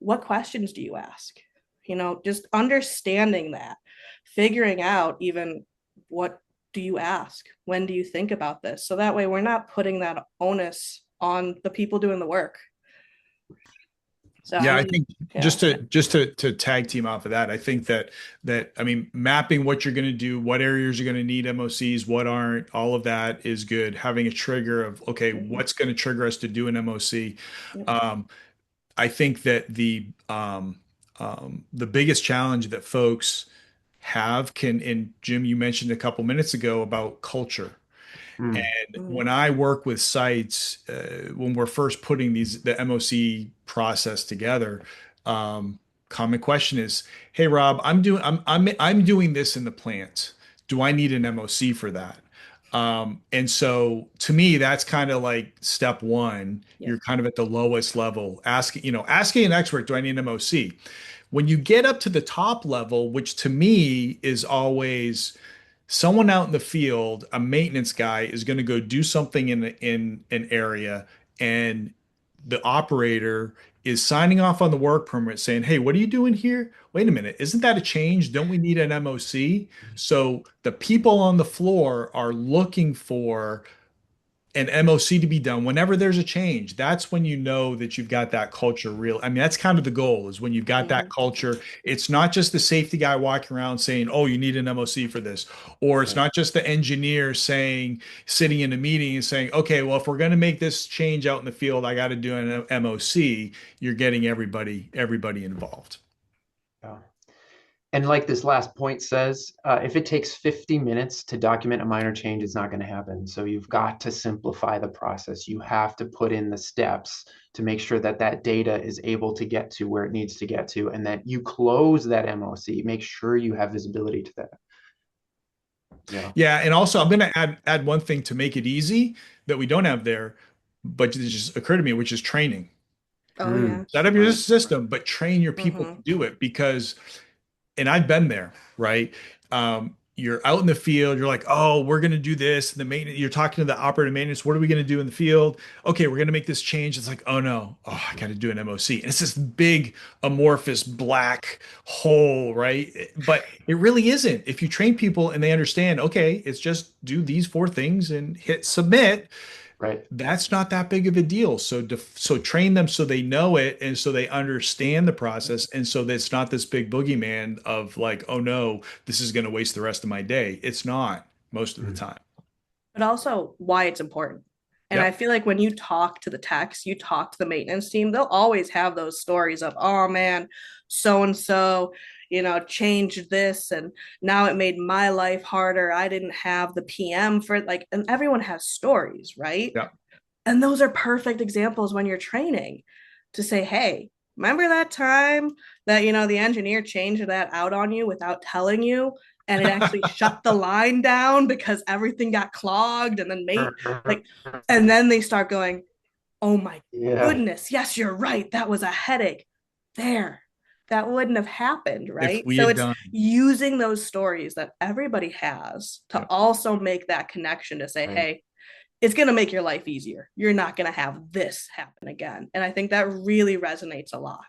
What questions do you ask? Just understanding that, figuring out even what do you ask? When do you think about this? So that way we're not putting that onus on the people doing the work. So yeah, I think just to tag team off of that, I think that I mean, mapping what you're going to do, what areas you're going to need MOCs, what aren't, all of that is good. Having a trigger of, okay, what's going to trigger us to do an MOC. I think that the biggest challenge that folks have and Jim, you mentioned a couple minutes ago about culture. And when I work with sites, when we're first putting the MOC process together, common question is, "Hey Rob, I'm doing this in the plant. Do I need an MOC for that?" And so to me, that's kind of like step one. Yeah. You're kind of at the lowest level, asking an expert, "Do I need an MOC?" When you get up to the top level, which to me is always someone out in the field, a maintenance guy is going to go do something in an area, and the operator is signing off on the work permit saying, "Hey, what are you doing here? Wait a minute, isn't that a change? Don't we need an MOC?" So the people on the floor are looking for an MOC to be done whenever there's a change. That's when you know that you've got that culture real. I mean, that's kind of the goal, is when you've got that culture. It's not just the safety guy walking around saying, "Oh, you need an MOC for this," or it's not just the engineer sitting in a meeting and saying, "Okay, well, if we're going to make this change out in the field, I got to do an MOC." You're getting everybody involved. Yeah. And like this last point says, if it takes 50 minutes to document a minor change, it's not going to happen. So you've got to simplify the process. You have to put in the steps to make sure that that data is able to get to where it needs to get to, and that you close that MOC. Make sure you have visibility to that. Yeah. And also I'm going to add one thing to make it easy that we don't have there, but it just occurred to me, which is training. Oh, yeah. Set up your system, but train your people to do it, because and I've been there, right? You're out in the field. You're like, "Oh, we're going to do this." And the maintenance, you're talking to the operator maintenance. "What are we going to do in the field?" "Okay, we're going to make this change." It's like, "Oh no, I got to do an MOC." And it's this big amorphous black hole, right? But it really isn't. If you train people and they understand, okay, it's just do these 4 things and hit submit. Right. That's not that big of a deal. So train them so they know it and so they understand the process, and so that it's not this big boogeyman of like, "Oh no, this is going to waste the rest of my day." It's not most of the time. But also why it's important. And I feel like when you talk to the techs, you talk to the maintenance team, they'll always have those stories of, oh man, so and so, changed this and now it made my life harder. I didn't have the PM for like, and everyone has stories, right? Yeah. And those are perfect examples when you're training to say, hey, remember that time that, the engineer changed that out on you without telling you? And it actually shut the line down because everything got clogged and then like, and then they start going, oh my Yeah. goodness, yes, you're right. That was a headache. There, that wouldn't have happened, If right? we So had it's done, using those stories that everybody has to yeah. also make that connection to say, Right. hey, it's going to make your life easier. You're not going to have this happen again. And I think that really resonates a lot.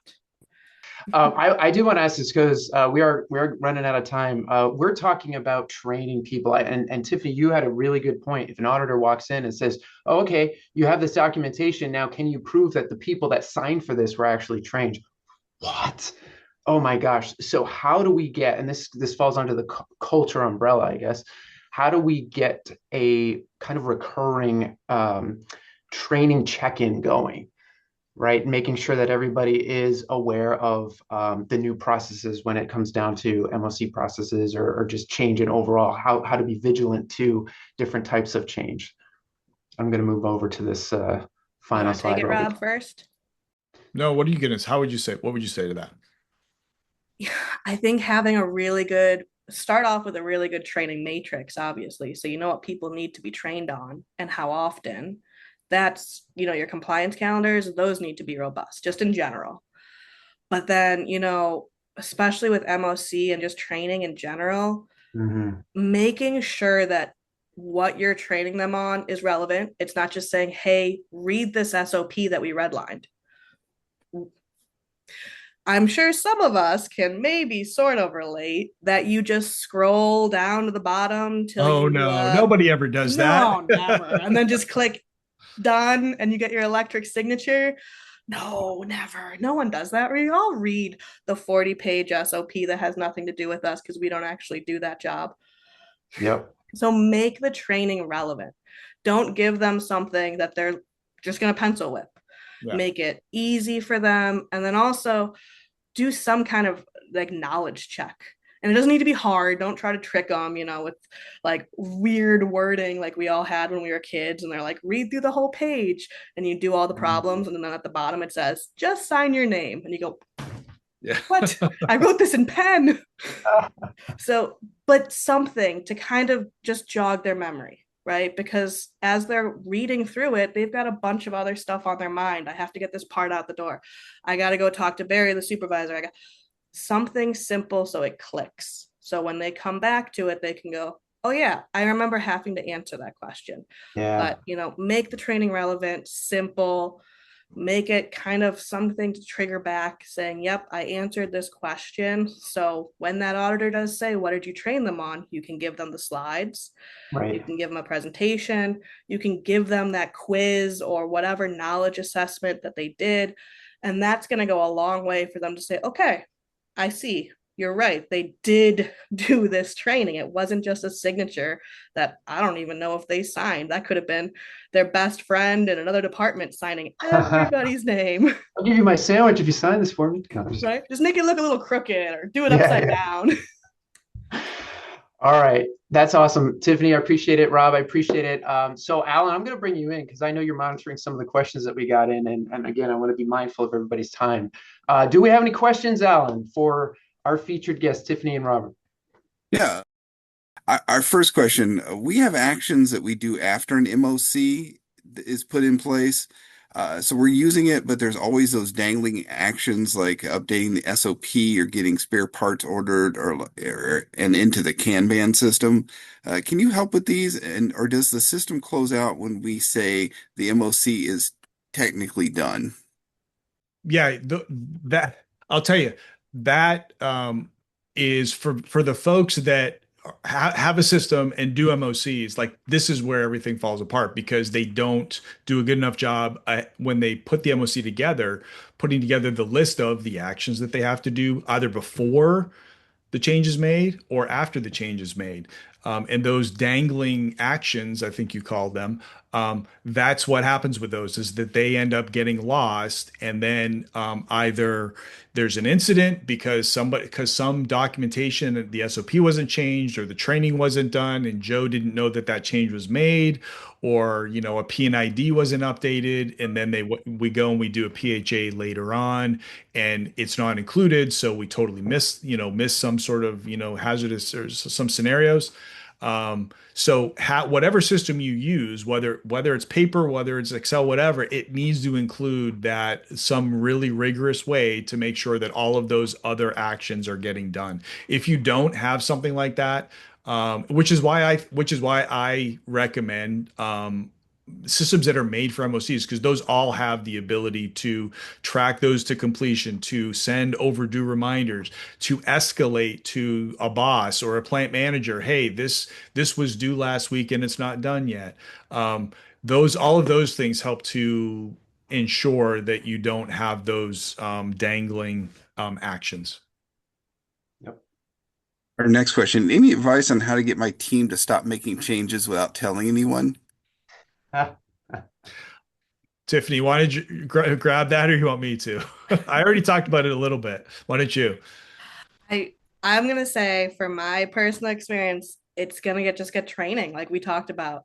I do want to ask this because we are running out of time. We're talking about training people, and Tiffany, you had a really good point. If an auditor walks in and says, "Oh, okay, you have this documentation now. Can you prove that the people that signed for this were actually trained?" What? Oh my gosh! So how do we get? And this falls under the culture umbrella, I guess. How do we get a kind of recurring training check-in going? Right? Making sure that everybody is aware of the new processes when it comes down to MOC processes or just change in overall, how to be vigilant to different types of change. I'm going to move over to this You final want to take slide. it, Rob, first? No, what would you say? What would you say to that? I think having a really good start off with a really good training matrix, obviously. So you know what people need to be trained on and how often. That's, your compliance calendars, those need to be robust, just in general. But then, especially with MOC and just training in general, Mhm. making sure that what you're training them on is relevant. It's not just saying, hey, read this SOP that we redlined. I'm sure some of us can maybe sort of relate that you just scroll down to the bottom till Oh you no, nobody ever does that. no, never. And then just click done and you get your electric signature. No, never. No one does that. We all read the 40-page SOP that has nothing to do with us because we don't actually do that job. Yep. So make the training relevant. Don't give them something that they're just going to pencil whip. Yeah. Make it easy for them. And then also do some kind of like knowledge check. And it doesn't need to be hard. Don't try to trick them, with like weird wording like we all had when we were kids. And they're like, read through the whole page and you do all the problems. And then at the bottom it says, just sign your name. And you go, Yeah. what? I wrote this in pen. So, but something to kind of just jog their memory, right? Because as they're reading through it, they've got a bunch of other stuff on their mind. I have to get this part out the door. I got to go talk to Barry, the supervisor. I got something simple so it clicks. So when they come back to it, they can go, oh, yeah, I remember having to answer that question. Yeah. But, make the training relevant, simple, make it kind of something to trigger back saying, yep, I answered this question. So when that auditor does say, what did you train them on? You can give them the slides. Right. You can give them a presentation. You can give them that quiz or whatever knowledge assessment that they did. And that's going to go a long way for them to say, okay, I see. You're right. They did do this training. It wasn't just a signature that I don't even know if they signed. That could have been their best friend in another department signing everybody's name. I'll give you my sandwich if you sign this for me. No, Right? Just make it look a little crooked or do it Yeah, upside yeah. down. All right. That's awesome. Tiffany, I appreciate it. Rob, I appreciate it. So Alan, I'm going to bring you in because I know you're monitoring some of the questions that we got in. And again, I want to be mindful of everybody's time. Do we have any questions, Alan, for our featured guests, Tiffany and Robert? Yeah. Our first question, we have actions that we do after an MOC is put in place. So we're using it, but there's always those dangling actions like updating the SOP or getting spare parts ordered and into the Kanban system. Can you help with these? Or does the system close out when we say the MOC is technically done? Yeah, that I'll tell you that is for the folks that have a system and do MOCs. Like this is where everything falls apart because they don't do a good enough job when they put the MOC together, putting together the list of the actions that they have to do either before the change is made or after the change is made. And those dangling actions, I think you called them, that's what happens with those is that they end up getting lost. And then either there's an incident because some documentation, the SOP wasn't changed or the training wasn't done and Joe didn't know that that change was made, or a P&ID wasn't updated, and then we go and we do a PHA later on and it's not included, so we totally miss some sort of hazardous or some scenarios. So whatever system you use, whether it's paper, whether it's Excel, whatever, it needs to include that some really rigorous way to make sure that all of those other actions are getting done. If you don't have something like that, which is why I recommend systems that are made for MOCs, because those all have the ability to track those to completion, to send overdue reminders, to escalate to a boss or a plant manager. Hey, this was due last week and it's not done yet. Those all of those things help to ensure that you don't have those dangling actions. Yep. Our next question, any advice on how to get my team to stop making changes without telling anyone? Tiffany, why did you grab that, or you want me to? I already talked about it a little bit. Why don't you? I'm gonna say from my personal experience, it's gonna get training, like we talked about,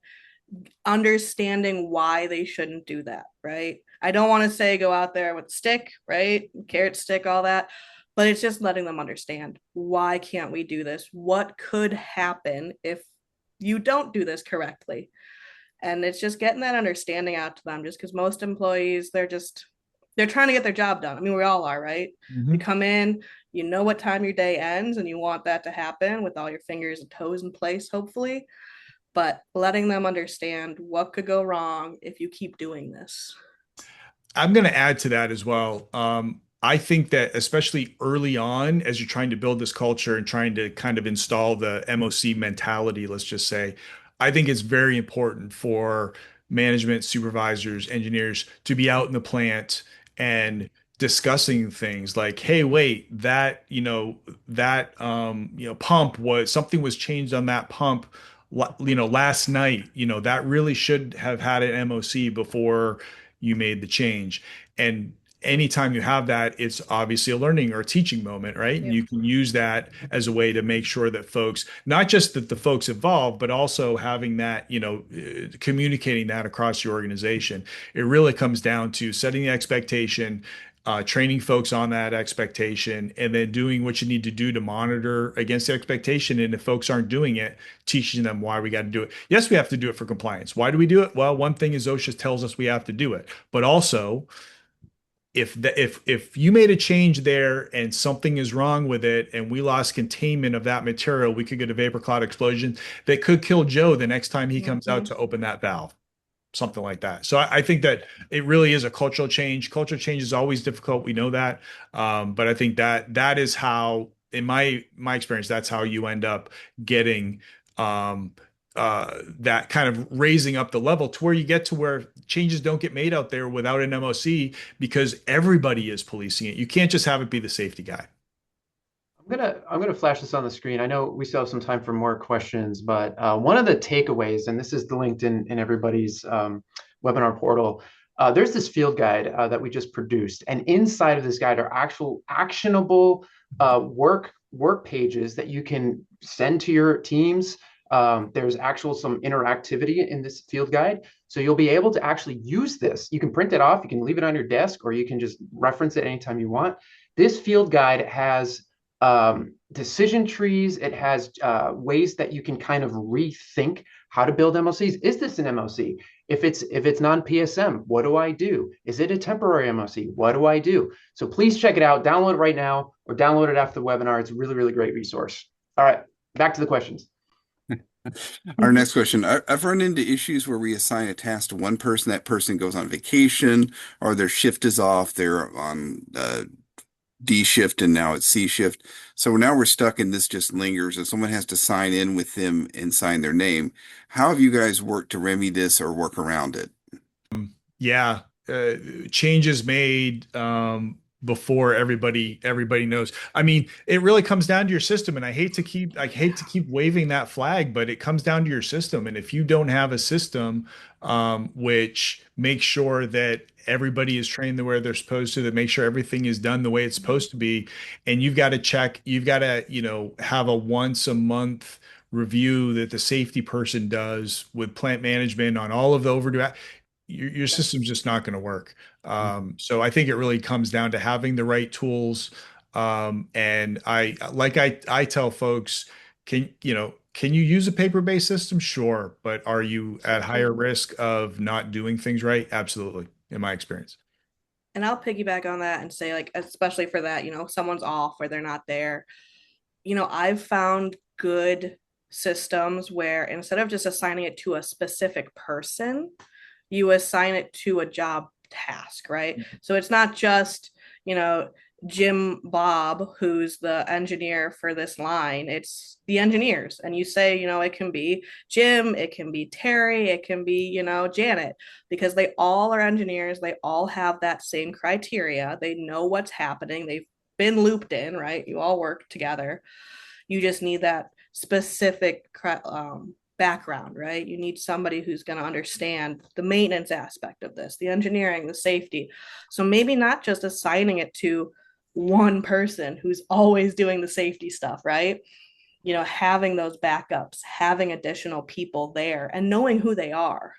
understanding why they shouldn't do that, right? I don't want to say go out there with stick, right? Carrot stick, all that, but it's just letting them understand why can't we do this? What could happen if you don't do this correctly? And it's just getting that understanding out to them, just because most employees, they're trying to get their job done. I mean, we all are, right? You Mhm. come in, you know what time your day ends, and you want that to happen with all your fingers and toes in place, hopefully. But letting them understand what could go wrong if you keep doing this. I'm going to add to that as well. I think that especially early on, as you're trying to build this culture and trying to kind of install the MOC mentality, let's just say, I think it's very important for management, supervisors, engineers to be out in the plant and discussing things like, hey, wait, that pump was something was changed on that pump, last night, that really should have had an MOC before you made the change. And anytime you have that, it's obviously a learning or a teaching moment, right? And Yep. you can use that as a way to make sure that folks, not just that the folks involved, but also having that, communicating that across your organization. It really comes down to setting the expectation, training folks on that expectation, and then doing what you need to do to monitor against the expectation. And if folks aren't doing it, teaching them why we got to do it. Yes, we have to do it for compliance. Why do we do it? Well, one thing is OSHA tells us we have to do it, but also if you made a change there and something is wrong with it and we lost containment of that material, we could get a vapor cloud explosion that could kill Joe the next time he comes out Mhm. to open that valve, something like that. So I think that it really is a cultural change. Cultural change is always difficult. We know that. But I think that is how, in my experience, that's how you end up getting um, that kind of raising up the level to where you get to where changes don't get made out there without an MOC, because everybody is policing it. You can't just have it be the safety guy. I'm gonna flash this on the screen. I know we still have some time for more questions, but one of the takeaways, and this is the linked in everybody's webinar portal. There's this field guide that we just produced, and inside of this guide are actual actionable work pages that you can send to your teams. There's actual some interactivity in this field guide, so you'll be able to actually use this. You can print it off, you can leave it on your desk, or you can just reference it anytime you want. This field guide has decision trees. It has ways that you can kind of rethink how to build MOCs. Is this an MOC? If it's non-PSM, what do I do? Is it a temporary MOC? What do I do? So please check it out. Download it right now or download it after the webinar. It's a really, really great resource. All right, back to the questions. Our next question, I've run into issues where we assign a task to one person, that person goes on vacation, or their shift is off, they're on D shift and now it's C shift. So now we're stuck and this just lingers and someone has to sign in with them and sign their name. How have you guys worked to remedy this or work around it? Yeah, changes made before everybody knows. I mean, it really comes down to your system, and I hate to keep waving that flag, but it comes down to your system. And if you don't have a system which makes sure that everybody is trained the way they're supposed to, that make sure everything is done the way it's supposed to be, and you've got to, have a once a month review that the safety person does with plant management on all of the overdue, your system's just not going to work. So I think it really comes down to having the right tools. And I tell folks, can you use a paper-based system? Sure. But are you at higher risk of not doing things right? Absolutely, in my experience. And I'll piggyback on that and say, like, especially for that, someone's off or they're not there. I've found good systems where instead of just assigning it to a specific person, you assign it to a job task, right? So it's not just, you know, Jim Bob, who's the engineer for this line, it's the engineers. And you say, it can be Jim, it can be Terry, it can be, Janet, because they all are engineers. They all have that same criteria. They know what's happening. They've been looped in, right? You all work together. You just need that specific background, right? You need somebody who's going to understand the maintenance aspect of this, the engineering, the safety. So maybe not just assigning it to one person who's always doing the safety stuff, right? Having those backups, having additional people there and knowing who they are.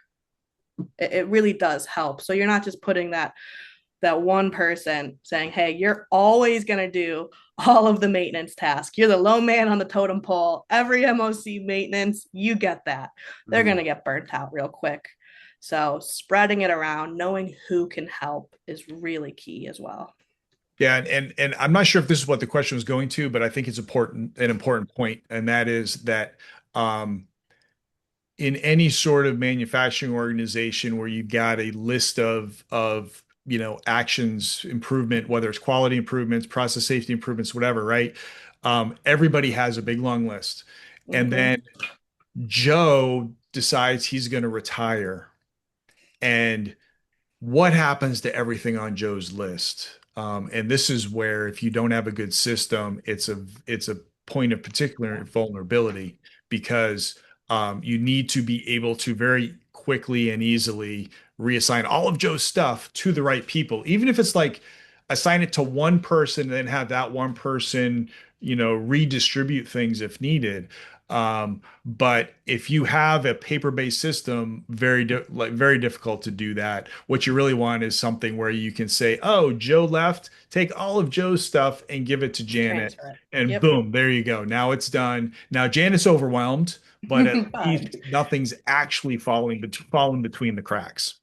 It really does help. So you're not just putting that one person saying, hey, you're always going to do all of the maintenance tasks. You're the low man on the totem pole. Every MOC maintenance, you get that. They're going to get burnt out real quick. So spreading it around, knowing who can help is really key as well. Yeah, and I'm not sure if this is what the question was going to, but I think it's an important point, and that is that in any sort of manufacturing organization where you've got a list of actions improvement, whether it's quality improvements, process safety improvements, whatever, right? Everybody has a big long list, and then Joe decides he's going to retire, and what happens to everything on Joe's list? And this is where if you don't have a good system, it's a point of particular vulnerability because you need to be able to very quickly and easily reassign all of Joe's stuff to the right people, even if it's like assign it to one person and then have that one person, redistribute things if needed. But if you have a paper-based system, very difficult to do that. What you really want is something where you can say, "Oh, Joe left. Take all of Joe's stuff and give it to Janet," and Yep. boom, there you go. Now it's done. Now Janet's overwhelmed, but at least nothing's actually falling between the cracks.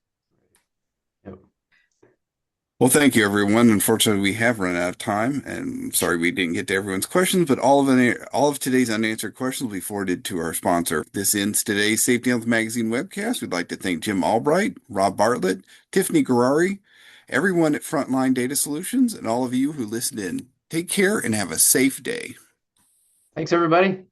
Well, thank you, everyone. Unfortunately, we have run out of time, and sorry we didn't get to everyone's questions, but all of today's unanswered questions will be forwarded to our sponsor. This ends today's Safety Health Magazine webcast. We'd like to thank Jim Albright, Rob Bartlett, Tiffany Garari, everyone at Frontline Data Solutions, and all of you who listened in. Take care and have a safe day. Thanks, everybody.